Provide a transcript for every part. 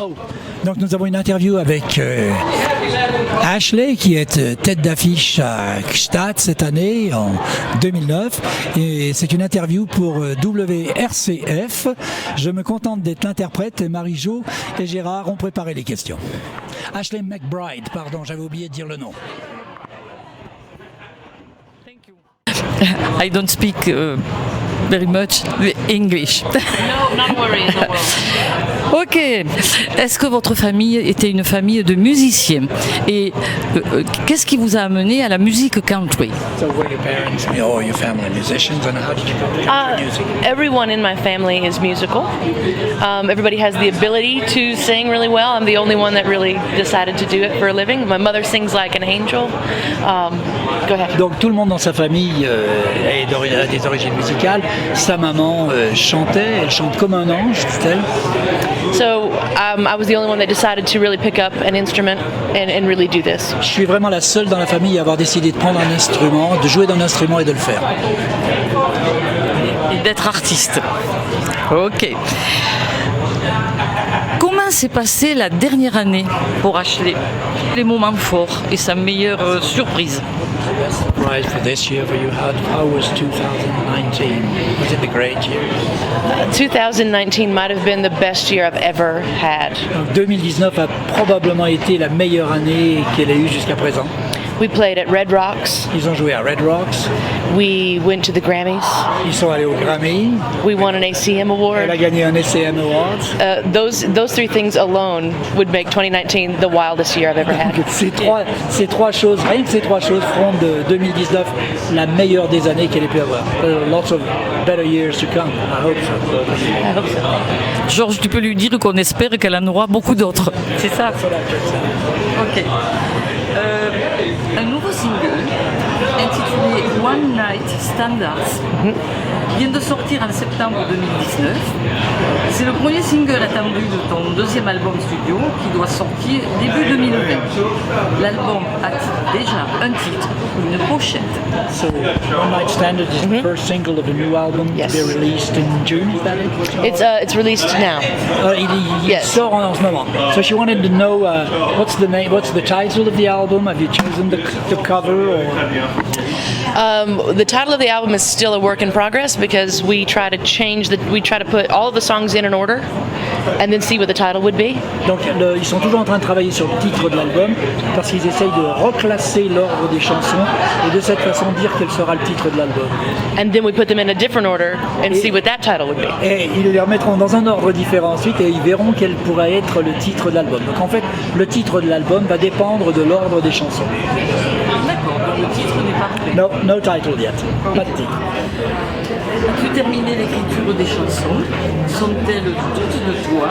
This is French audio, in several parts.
Oh. Donc nous avons une interview avec Ashley qui est tête d'affiche à Gstaad cette année en 2009 et c'est une interview pour WRCF. Je me contente d'être l'interprète et Marie-Jo et Gérard ont préparé les questions. Ashley McBride, pardon, j'avais oublié de dire le nom. I don't speak very much English. No, not worry, no worry. Ok. Est-ce que votre famille était une famille de musiciens? Et qu'est-ce qui vous a amené à la musique country? So were your parents or your family musicians and how did you come to music? Everyone in my family is musical. Everybody has the ability to sing really well. I'm the only one that really decided to do it for a living. My mother sings like an angel. Go ahead. Donc tout le monde dans sa famille a des origines musicales. Sa maman chantait, elle chante comme un ange, dit-elle. So I was the only one that decided to really pick up an instrument and really do this. Je suis vraiment la seule dans la famille à avoir décidé de prendre un instrument, de jouer d'un instrument et de le faire. Et d'être artiste. Ok. Comment s'est passée la dernière année pour Ashley? Les moments forts et sa meilleure surprise? Surprise for this year for you. How was 2019? Was it a great year? 2019 might have been the best year I've ever had. 2019 a probablement été la meilleure année qu'elle ait eue jusqu'à présent. We played at Red Rocks. Ils ont joué à Red Rocks. We went to the Grammys. Ils sont allés au Grammy. We won an ACM award. Elle a gagné un ACM Award. Those three things alone would make 2019 the wildest year I've ever had. Ces trois choses, rien que ces trois choses feront de 2019 la meilleure des années qu'elle ait pu avoir. Lots of better years to come. I hope so. I hope so. Georges, tu peux lui dire qu'on espère qu'elle en aura beaucoup d'autres. C'est ça? Ok. Un nouveau single intitulé One Night Standards vient de sortir en septembre 2019. C'est le premier single attendu de ton deuxième album studio qui doit sortir début 2020. L'album a-t-il déjà un titre ou une pochette? So One Night Standard is the first single of a new album Yes. to be released in June, is that it? It's released now. Il Yes. sort en ce moment. So she wanted to know what's the name, what's the title of the album? Have you chosen the cover? Or? The title of the album is still a work in progress because we try to put all of the songs in an order and then see what the title would be. Donc ils sont toujours en train de travailler sur le titre de l'album parce qu'ils essayent de reclasser l'ordre des chansons et de cette façon dire quel sera le titre de l'album. And then we put them in a different order and see what that title would be. Et ils les remettront dans un ordre différent ensuite et ils verront quel pourrait être le titre de l'album. Donc en fait, le titre de l'album va dépendre de l'ordre des chansons. D'accord, donc le titre n'est pas prêt. No title yet. Pas de titre. As-tu terminé l'écriture des chansons? Sont-elles toutes de toi?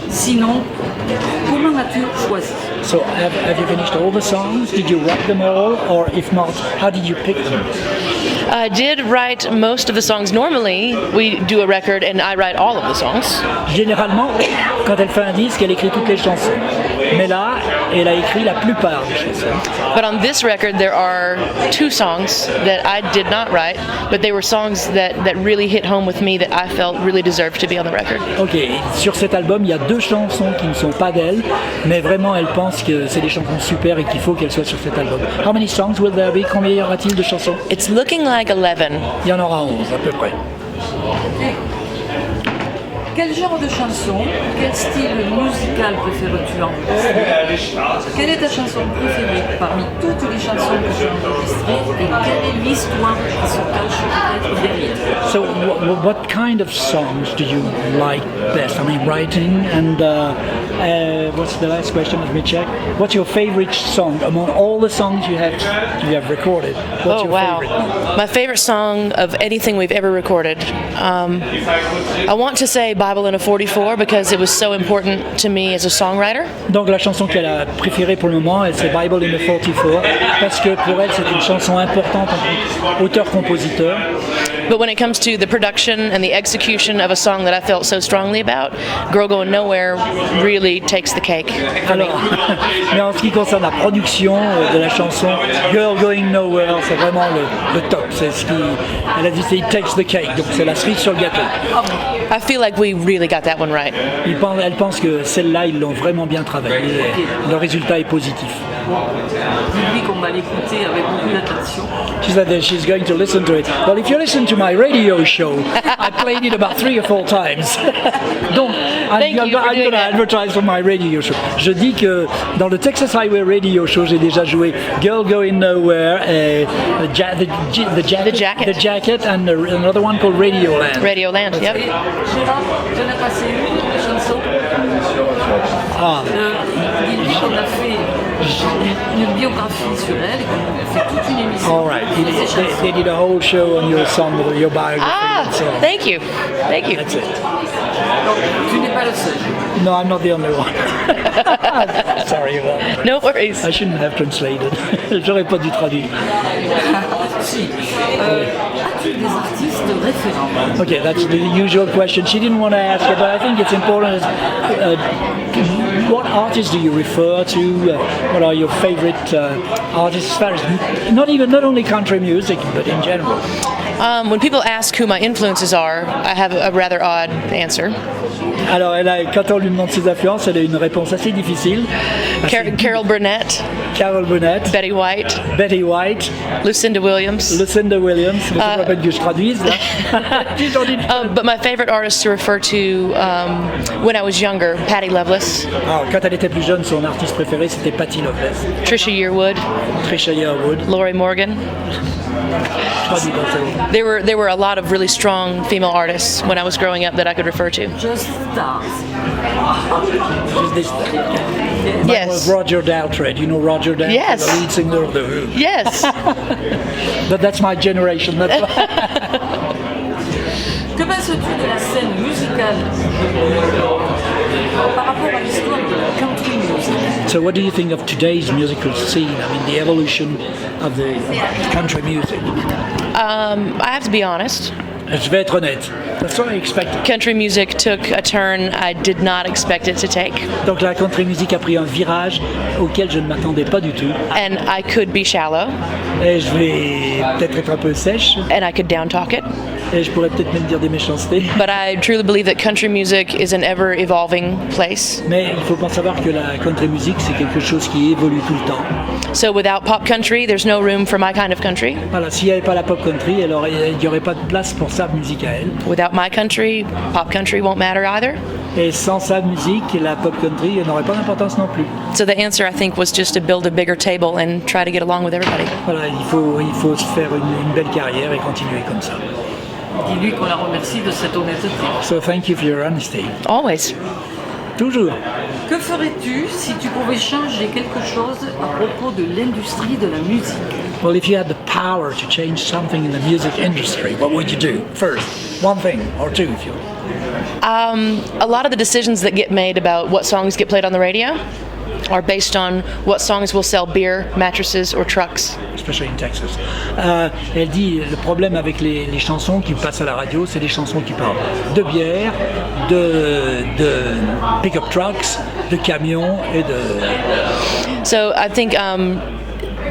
Sinon, comment as-tu choisi? So have you finished all the songs? Did you write them all? Or if not, how did you pick them? I did write most of the songs. Normally, we do a record and I write all of the songs. Généralement, quand elle fait un disque, elle écrit toutes les chansons. Mais là, elle a écrit la plupart des chansons. But on this record, there are two songs that I did not write, but they were songs that really hit home with me that I felt really deserved to be on the record. Ok, sur cet album, il y a deux chansons qui ne sont pas d'elle, mais vraiment, elle pense que c'est des chansons super et qu'il faut qu'elles soient sur cet album. How many songs will there be? Combien y aura-t-il de chansons? It's looking like 11. Il y en aura 11 à peu près. Quel genre de chanson, quel style musical préfères-tu enregistrer? Quelle est ta chanson préférée parmi toutes les chansons que tu as enregistrées et quelle est l'histoire qui se cache peut-être derrière? So, what kind of songs do you like best? I mean, writing and what's the last question? Let me check. What's your favorite song among all the songs you have recorded? What's your favorite? My favorite song of anything we've ever recorded. I want to say Bible in a 44 because it was so important to me as a songwriter. Donc la chanson qu'elle a préférée pour le moment, c'est Bible in a 44 parce que pour elle c'est une chanson importante en tant qu'auteur-compositeur. But when it comes to the production and the execution of a song that I felt so strongly about, Girl Going Nowhere really takes the cake for me. Alors, mais en ce qui concerne la production de la chanson, Girl Going Nowhere, c'est vraiment le top. C'est ce qui, elle a dit, c'est It Takes the Cake, donc c'est la cerise sur le gâteau. I feel like we really got that one right. Elle pense que celle-là, ils l'ont vraiment bien travaillée. Le résultat est positif. Dis-lui qu'on va l'écouter avec beaucoup d'attention. She said that she's going to listen to it. Well, if you listen to my radio show, I played it about 3 or 4 times. Donc, I'm going to advertise for my radio show. Je dis que dans le Texas Highway Radio Show, j'ai déjà joué Girl Going Nowhere, the Jacket, and another one called Radioland. Radioland, yep. Gérard, tu en as passé une chanson. Dis-lui qu'on a fait une biographie sur elle et qu'on a fait toute une émission. All right. They did a whole show on your song, your biography. Ah, and so on. thank you. Thank you. That's it. Donc, tu n'es pas le seul. No, I'm not the only one. Sorry about that. No worries. I shouldn't have translated. J'aurais pas dû traduire. Si. As-tu des artistes référents? Okay, that's the usual question. She didn't want to ask it, but I think it's important. What artists do you refer to? What are your favorite artists? As far as not only country music, but in general. When people ask who my influences are, I have a rather odd answer. Alors, quand on lui demande ses influences, elle a une réponse assez difficile. Carol Burnett, Carol Burnett, Betty White, Betty White, Lucinda Williams. Lucinda Williams. C'est pas peine que je traduise là. But my favorite artist to refer to when I was younger, Patti Loveless, Alors, quand elle était plus jeune, son artiste préféré c'était Patti Loveless, Trisha Yearwood, Trisha Yearwood. Laurie Morgan. There were a lot of really strong female artists when I was growing up that I could refer to. Just Stars. Mine was Roger Daltrey. You know Roger Daltrey, Yes. the lead singer of The Who. Yes. But that's my generation. That's Que penses-tu de la scène musicale par rapport à l'histoire de la country music? So what do you think of today's musical scene? I mean, the evolution of the country music. I have to be honest. Je vais être honnête. That's what I expected. Country music took a turn I did not expect it to take. Donc la country music a pris un virage auquel je ne m'attendais pas du tout. And I could be shallow. Et je vais peut-être être un peu sèche. And I could down talk it. Et je pourrais peut-être même dire des méchancetés. But I truly believe that country music is an ever evolving place. Mais il faut bien savoir que la country music, c'est quelque chose qui évolue tout le temps. So without pop country, there's no room for my kind of country. Voilà, s'il n'y avait pas la pop country, alors il n'y aurait pas de place pour sa musique à elle. Without my country, pop country won't matter either. Et sans sa musique, la pop country n'aurait pas d'importance non plus. So the answer, I think, was just to build a bigger table and try to get along with everybody. Voilà, il faut se faire une belle carrière et continuer comme ça. Dis-lui qu'on la remercie de cette honnêteté. So thank you for your honesty. Always. Toujours. Que ferais-tu si tu pouvais changer quelque chose à propos de l'industrie de la musique? Well, if you had the power to change something in the music industry, what would you do? First, one thing or two if you A lot of the decisions that get made about what songs get played on the radio are based on what songs will sell beer, mattresses, or trucks. Especially in Texas. Elle dit le problème avec les chansons qui passent à la radio, c'est des chansons qui parlent de bière, de pick-up trucks, de camions et de... So I think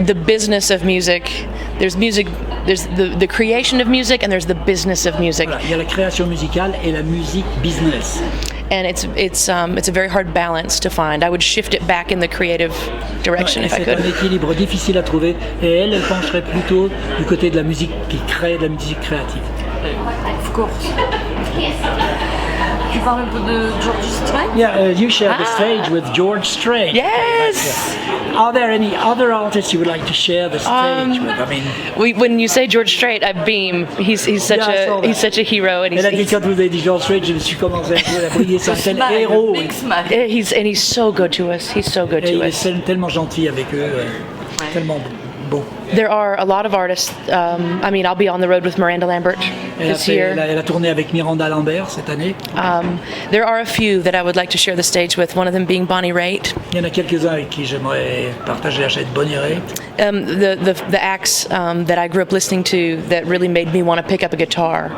the business of music, there's the creation of music and there's the business of music. Voilà, il y a la création musicale et la musique business. And it's a very hard balance to find. I would shift it back in the creative direction if I C'est un could. équilibre difficile à trouver et elle pencherait plutôt du côté de la musique qui crée, de la musique créative. Of course. Tu parles un peu de George Strait? Yeah, you share the stage with George Strait. Yes. Are there any other artists you would like to share the stage with? I mean, When you say George Strait, I beam. He's such Yeah, I saw that. he's such a hero, and elle a dit he's quand vous avez dit George Strait, je me suis commencé à briller, c'est un tel Smile, héros. big smile. he's so good to us. He's so good Et to il us. est tellement gentil avec eux, tellement bon. There are a lot of artists. I mean, I'll be on the road with Miranda Lambert. this year. Elle a tourné avec Miranda Lambert cette année. There are a few that I would like to share the stage with, one of them being Bonnie Raitt. Il y en a quelques-uns avec qui j'aimerais partager la chaîne Bonnie Raitt. The acts that I grew up listening to that really made me want to pick up a guitar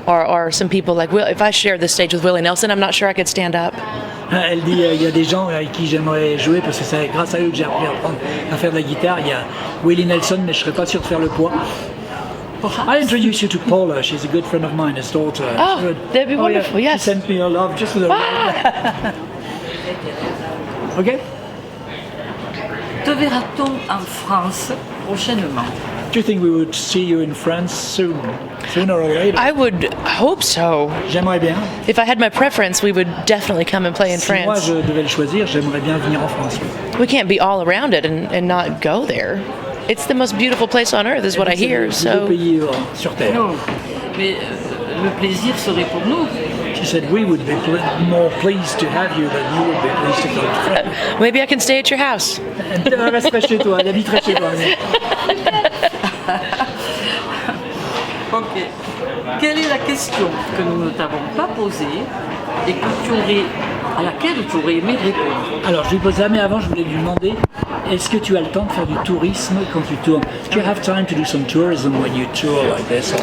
are some people like, if I shared the stage with Willie Nelson, I'm not sure I could stand up. Elle dit il y a des gens avec qui j'aimerais jouer parce que c'est grâce à eux que j'ai appris à faire de la guitare. Il y a Willie Nelson, mais je serais pas sûr de faire le poids. I introduce you to Paula. She's a good friend of mine, his daughter. Oh, that'd be wonderful. Yeah. Yes. She sent me her love just for the. Okay. Te verra-t-on en France prochainement? Do you think we would see you in France soon, sooner or later? I would hope so. J'aimerais bien. If I had my preference, we would definitely come and play in Si moi France. je devais le choisir, j'aimerais bien venir en France. We can't be all around it and not go there. It's the most beautiful place on earth, is what I hear. C'est le So pays sur terre. Non, mais le plaisir serait pour nous. She said we would be more pleased to have you than you would be pleased to go to France. maybe I can stay at your house. Elle resterait chez toi, elle habiterait chez toi. Ok. Quelle est la question que nous ne t'avons pas posée et à laquelle tu aurais aimé répondre? Alors je lui pose ça, mais avant je voulais lui demander, est-ce que tu as le temps de faire du tourisme quand tu tournes? Do you have time to do some tourism when you tour like this?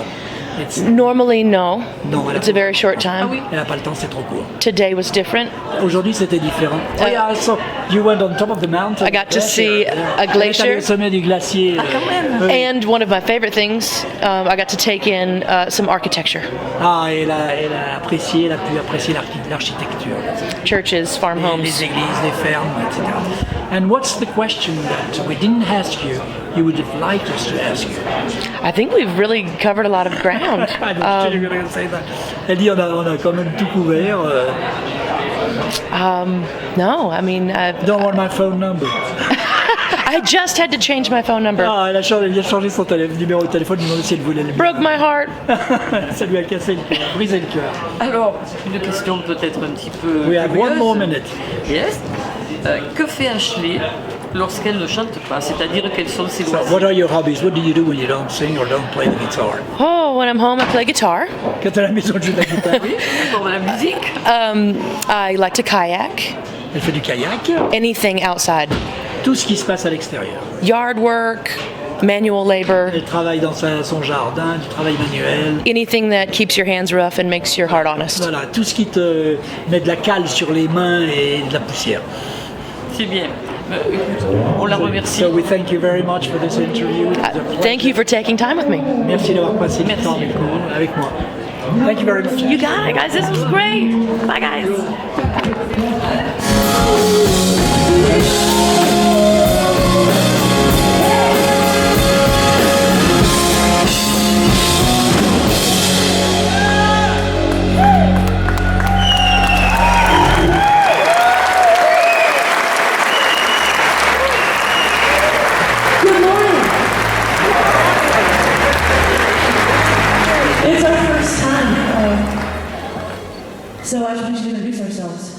Normally, no. Non, elle It's a very short time. elle n'a pas le temps, c'est trop court. Today was different. Aujourd'hui c'était différent. Oh, yeah, also, you went on top of the mountain. I got to see a Elle est glacier. allée au sommet du glacier. quand même. And one of my favorite things, I got to take in some architecture. Ah, elle a apprécié, elle a pu apprécier l'architecture. Churches, farm homes. Les églises, les fermes, etc. And what's the question that we didn't ask you, you would have liked us to ask you? I think we've really covered a lot of ground. Elle dit on a quand même tout couvert. No, I mean, Don't want my phone number. I just had to change my phone number. Ah, elle a changé son numéro de téléphone, demandé si elle voulait le Broke my heart. Ça lui a cassé le cœur, brisé le cœur. Alors, une question peut-être un petit peu. We have curieuse. one more minute. Yes. Que fait Ashley lorsqu'elle ne chante pas? C'est-à-dire quels sont ses So, loisirs? what are your hobbies? What do you do when you don't sing or don't play the guitar? Oh, when I'm home, I play guitar. Quand t'es à la maison, tu joues de la guitare. Pour la musique? I like to kayak. Elle fait du kayak. Anything outside. Tout ce qui se passe à l'extérieur. Yard work, manual labor, Elle travaille dans son jardin, du travail manuel. anything that keeps your hands rough and makes your heart honest. Voilà, tout ce qui te met de la cale sur les mains et de la poussière. C'est bien. Écoute, on la remercie. So we thank you very much for this interview. Thank you for taking time with me. Merci d'avoir passé du temps avec moi. Thank you very much. You got it, guys. This was great. Bye, guys. Good morning. It's our first time. So I should introduce ourselves.